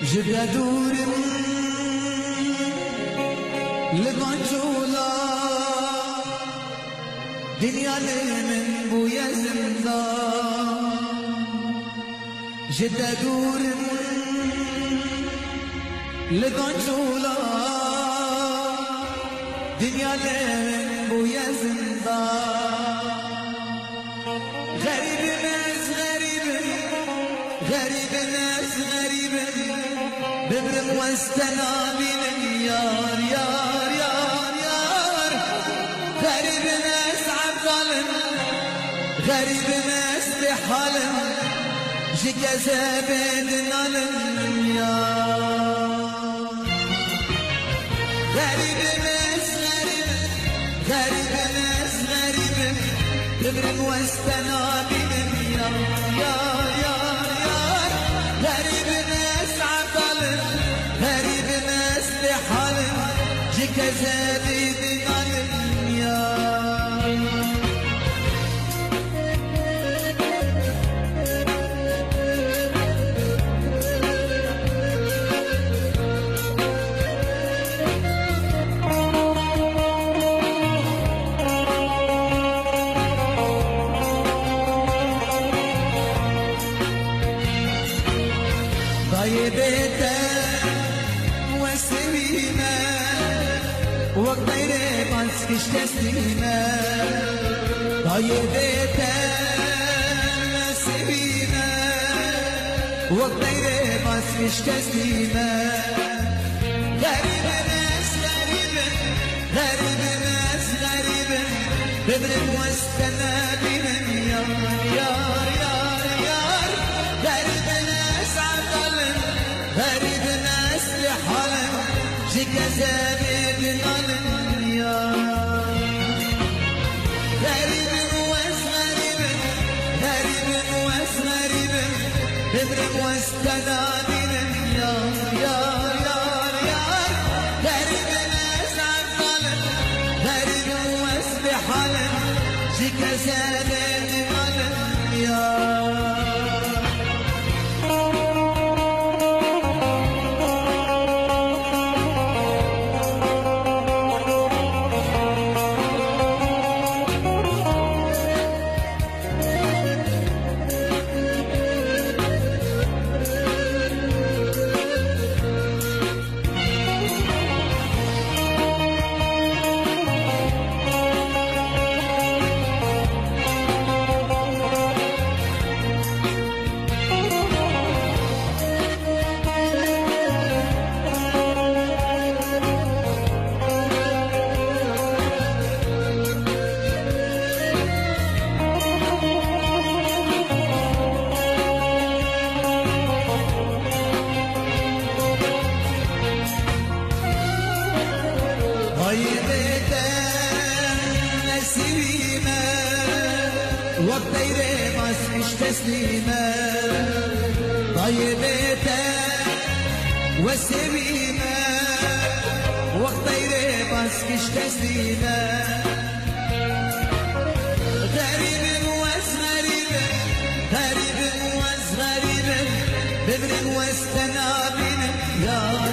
جدا دور لغنجولا دنيا من بويا زندان جدا دور لغنجولا دنيا من بويا زندان غريب ناس غريب غريب ناس غريب ببرم واستنابين يار يار يار يار غريب ناس عبدالن غريب ناس بحالن جكزا بدنالن يار غريب ناس غريب غريب ناس غريب ببرم واستنابين يار يار يار يار غريب ناس عبدالن غريب ناس بحالن جكزا بدنالن يار طيبته وسليمة وغير بسكش تسليمة طيبته وسليمة وغير بسكش تسليمة غريب ناس غريب غريب ناس غريب ببرم واستنى بهم يار يار يار يار غريب ناس عطلن غريب ناس لحالن جكزا بدنالن يار غريب واس غريب غريب واس غريب ببرم واستنى بهم يار يار يار يار غريب ناس عطلن غريب واس لحالن جكزا بدنالن يار وغير بسكش تسليمة طيبته وسليمة وغير بسكش تسليمة غريب واس غريب غريب واس غريب ببرم واستنابين يا